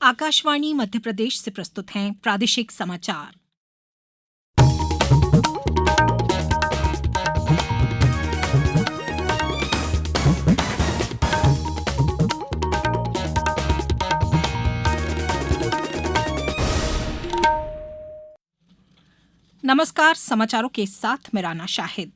आकाशवाणी मध्य प्रदेश से प्रस्तुत हैं प्रादेशिक समाचार। नमस्कार, समाचारों के साथ मैं राना शाहिद।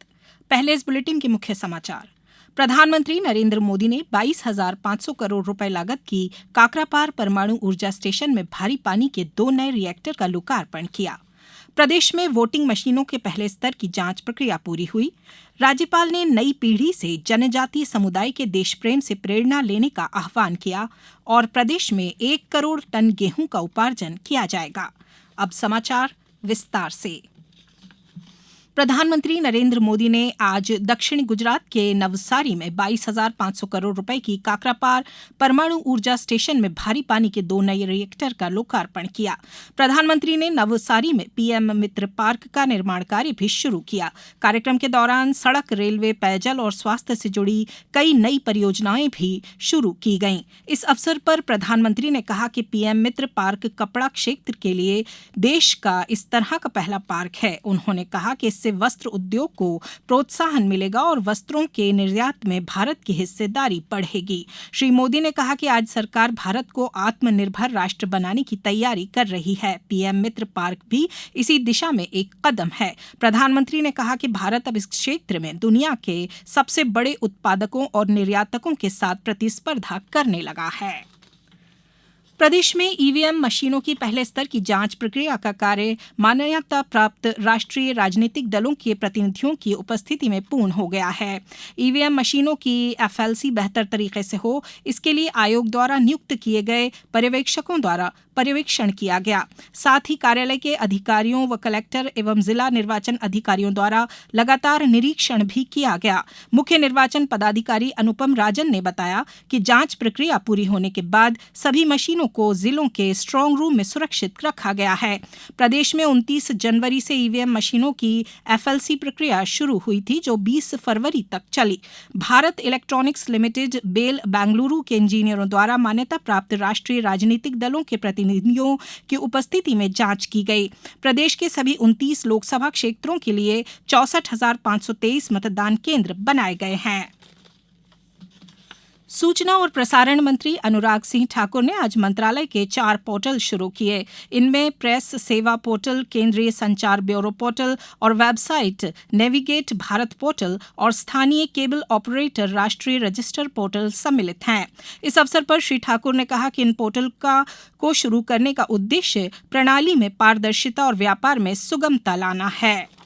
पहले इस बुलेटिन के मुख्य समाचार। प्रधानमंत्री नरेंद्र मोदी ने 22,500 करोड़ रुपए लागत की काकरापार परमाणु ऊर्जा स्टेशन में भारी पानी के 2 नए रिएक्टर का लोकार्पण किया। प्रदेश में वोटिंग मशीनों के पहले स्तर की जांच प्रक्रिया पूरी हुई। राज्यपाल ने नई पीढ़ी से जनजातीय समुदाय के देश प्रेम से प्रेरणा लेने का आह्वान किया और प्रदेश में 1 करोड़ टन गेहूं का उपार्जन किया जाएगा। अब समाचार विस्तार से। प्रधानमंत्री नरेंद्र मोदी ने आज दक्षिणी गुजरात के नवसारी में 22,500 करोड़ रुपए की काकरापार परमाणु ऊर्जा स्टेशन में भारी पानी के 2 नए रिएक्टर का लोकार्पण किया। प्रधानमंत्री ने नवसारी में पीएम मित्र पार्क का निर्माण कार्य भी शुरू किया। कार्यक्रम के दौरान सड़क, रेलवे, पेयजल और स्वास्थ्य से जुड़ी कई नई परियोजनाएं भी शुरू की गईं। इस अवसर पर प्रधानमंत्री ने कहा कि पीएम मित्र पार्क कपड़ा क्षेत्र के लिए देश का इस तरह का पहला पार्क है। उन्होंने कहा कि इससे वस्त्र उद्योग को प्रोत्साहन मिलेगा और वस्त्रों के निर्यात में भारत की हिस्सेदारी बढ़ेगी। श्री मोदी ने कहा कि आज सरकार भारत को आत्मनिर्भर राष्ट्र बनाने की तैयारी कर रही है। पीएम मित्र पार्क भी इसी दिशा में एक कदम है। प्रधानमंत्री ने कहा कि भारत अब इस क्षेत्र में दुनिया के सबसे बड़े उत्पादकों और निर्यातकों के साथ प्रतिस्पर्धा करने लगा है। प्रदेश में ईवीएम मशीनों की पहले स्तर की जांच प्रक्रिया का कार्य मान्यता प्राप्त राष्ट्रीय राजनीतिक दलों के प्रतिनिधियों की उपस्थिति में पूर्ण हो गया है। ईवीएम मशीनों की एफएलसी बेहतर तरीके से हो, इसके लिए आयोग द्वारा नियुक्त किए गए पर्यवेक्षकों द्वारा पर्यवेक्षण किया गया। साथ ही कार्यालय के अधिकारियों व कलेक्टर एवं जिला निर्वाचन अधिकारियों द्वारा लगातार निरीक्षण भी किया गया। मुख्य निर्वाचन पदाधिकारी अनुपम राजन ने बताया कि जांच प्रक्रिया पूरी होने के बाद सभी मशीनों को जिलों के स्ट्रांग रूम में सुरक्षित रखा गया है। प्रदेश में 29 जनवरी से ईवीएम मशीनों की एफएलसी प्रक्रिया शुरू हुई थी, जो 20 फरवरी तक चली। Bharat electronics limited, BEL, Bengaluru के इंजीनियरों द्वारा मान्यता प्राप्त राष्ट्रीय राजनीतिक दलों के प्रतिनिधियों की उपस्थिति में जांच की गई। प्रदेश के सभी 29 लोकसभा क्षेत्रों के लिए 64,523 मतदान केंद्र बनाए गए हैं। सूचना और प्रसारण मंत्री अनुराग सिंह ठाकुर ने आज मंत्रालय के 4 पोर्टल शुरू किए। इनमें प्रेस सेवा पोर्टल, केंद्रीय संचार ब्यूरो पोर्टल और वेबसाइट नेविगेट भारत पोर्टल और स्थानीय केबल ऑपरेटर राष्ट्रीय रजिस्टर पोर्टल सम्मिलित हैं। इस अवसर पर श्री ठाकुर ने कहा कि इन पोर्टल को शुरू करने का उद्देश्य प्रणाली में पारदर्शिता और व्यापार में सुगमता लाना है।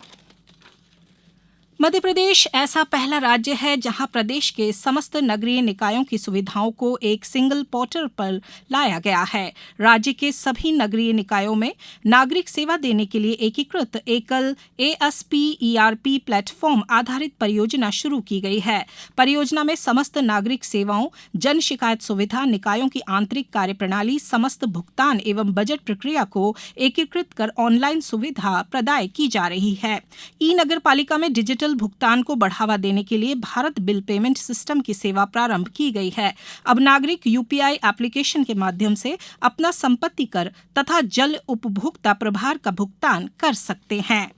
मध्य प्रदेश ऐसा पहला राज्य है जहां प्रदेश के समस्त नगरीय निकायों की सुविधाओं को एक सिंगल पोर्टल पर लाया गया है। राज्य के सभी नगरीय निकायों में नागरिक सेवा देने के लिए एकीकृत एकल ASP-ERP प्लेटफॉर्म आधारित परियोजना शुरू की गई है। परियोजना में समस्त नागरिक सेवाओं, जन शिकायत सुविधा, निकायों की आंतरिक कार्यप्रणाली, समस्त भुगतान एवं बजट प्रक्रिया को एकीकृत कर ऑनलाइन सुविधा प्रदाय की जा रही है। ई-नगर पालिका में डिजिटल भुगतान को बढ़ावा देने के लिए भारत बिल पेमेंट सिस्टम की सेवा प्रारंभ की गई है। अब नागरिक यूपीआई एप्लीकेशन के माध्यम से अपना संपत्ति कर तथा जल उपभोक्ता प्रभार का भुगतान कर सकते हैं।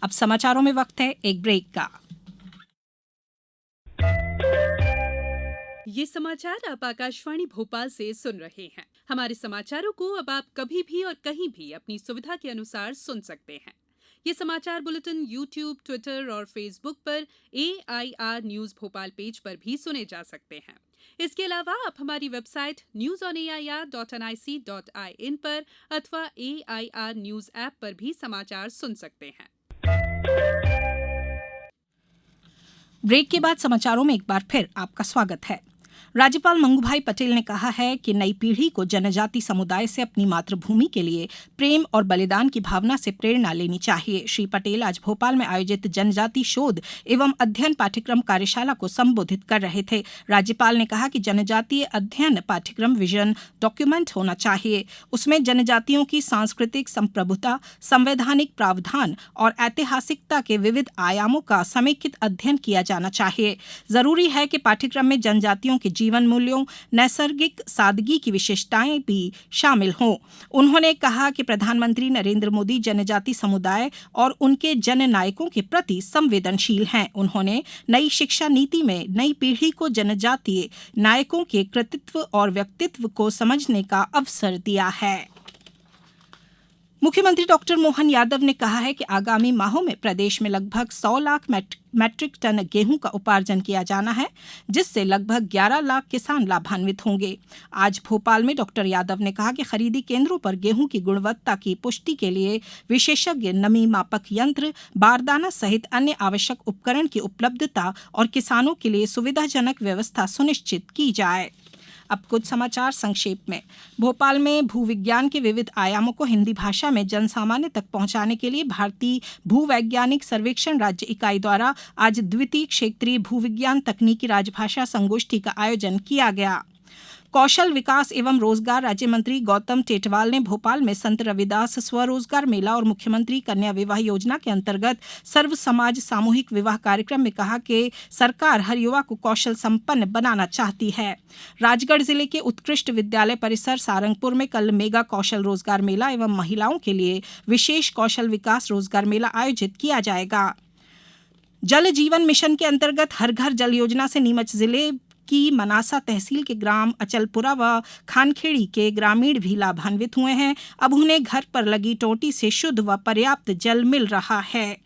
अब समाचारों में वक्त है एक ब्रेक का। ये समाचार आप आकाशवाणी भोपाल से सुन रहे हैं। हमारे समाचारों को अब आप कभी भी और कहीं भी अपनी सुविधा के अनुसार सुन सकते हैं। ये समाचार बुलेटिन YouTube, ट्विटर और फेसबुक पर AIR न्यूज भोपाल पेज पर भी सुने जा सकते हैं। इसके अलावा आप हमारी वेबसाइट newsonair.nic.in पर अथवा AIR न्यूज ऐप पर भी समाचार सुन सकते हैं। ब्रेक के बाद समाचारों में एक बार फिर आपका स्वागत है। राज्यपाल मंगूभाई पटेल ने कहा है कि नई पीढ़ी को जनजाति समुदाय से अपनी मातृभूमि के लिए प्रेम और बलिदान की भावना से प्रेरणा लेनी चाहिए। श्री पटेल आज भोपाल में आयोजित जनजाति शोध एवं अध्ययन पाठ्यक्रम कार्यशाला को संबोधित कर रहे थे। राज्यपाल ने कहा कि जनजातीय अध्ययन पाठ्यक्रम विजन डॉक्यूमेंट होना चाहिए। उसमें जनजातियों की सांस्कृतिक संप्रभुता, संवैधानिक प्रावधान और ऐतिहासिकता के विविध आयामों का समेकित अध्ययन किया जाना चाहिए। जरूरी है कि पाठ्यक्रम में जनजातियों के जीवन मूल्यों, नैसर्गिक सादगी की विशेषताएं भी शामिल हों। उन्होंने कहा कि प्रधानमंत्री नरेंद्र मोदी जनजाति समुदाय और उनके जननायकों के प्रति संवेदनशील हैं। उन्होंने नई शिक्षा नीति में नई पीढ़ी को जनजातीय नायकों के कृतित्व और व्यक्तित्व को समझने का अवसर दिया है। मुख्यमंत्री डॉक्टर मोहन यादव ने कहा है कि आगामी माहों में प्रदेश में लगभग 100 लाख मैट्रिक टन गेहूं का उपार्जन किया जाना है, जिससे लगभग 11 लाख किसान लाभान्वित होंगे। आज भोपाल में डॉक्टर यादव ने कहा कि खरीदी केंद्रों पर गेहूं की गुणवत्ता की पुष्टि के लिए विशेषज्ञ नमी मापक यंत्र, बारदाना सहित अन्य आवश्यक उपकरण की उपलब्धता और किसानों के लिए सुविधाजनक व्यवस्था सुनिश्चित की जाए। अब कुछ समाचार संक्षेप में। भोपाल में भूविज्ञान के विविध आयामों को हिंदी भाषा में जनसामान्य तक पहुंचाने के लिए भारतीय भूवैज्ञानिक सर्वेक्षण राज्य इकाई द्वारा आज द्वितीय क्षेत्रीय भूविज्ञान तकनीकी राजभाषा संगोष्ठी का आयोजन किया गया। कौशल विकास एवं रोजगार राज्य मंत्री गौतम टेटवाल ने भोपाल में संत रविदास स्वरोजगार मेला और मुख्यमंत्री कन्या विवाह योजना के अंतर्गत सर्व समाज सामूहिक विवाह कार्यक्रम में कहा कि सरकार हर युवा को कौशल संपन्न बनाना चाहती है। राजगढ़ जिले के उत्कृष्ट विद्यालय परिसर सारंगपुर में कल मेगा कौशल रोजगार मेला एवं महिलाओं के लिए विशेष कौशल विकास रोजगार मेला आयोजित किया जाएगा। जल जीवन मिशन के अंतर्गत हर घर जल योजना से नीमच जिले की मनासा तहसील के ग्राम अचलपुरा व खानखेड़ी के ग्रामीण भी लाभान्वित हुए हैं। अब उन्हें घर पर लगी टोटी से शुद्ध व पर्याप्त जल मिल रहा है।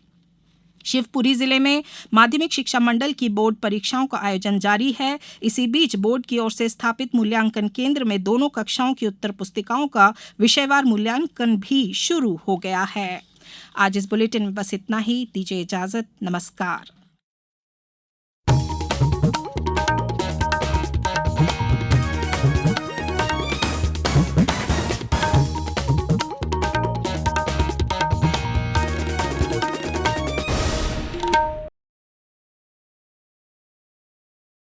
शिवपुरी जिले में माध्यमिक शिक्षा मंडल की बोर्ड परीक्षाओं का आयोजन जारी है। इसी बीच बोर्ड की ओर से स्थापित मूल्यांकन केंद्र में दोनों कक्षाओं की उत्तर पुस्तिकाओं का विषयवार मूल्यांकन भी शुरू हो गया है। आज इस बुलेटिन में बस इतना ही। दीजिए इजाजत। नमस्कार।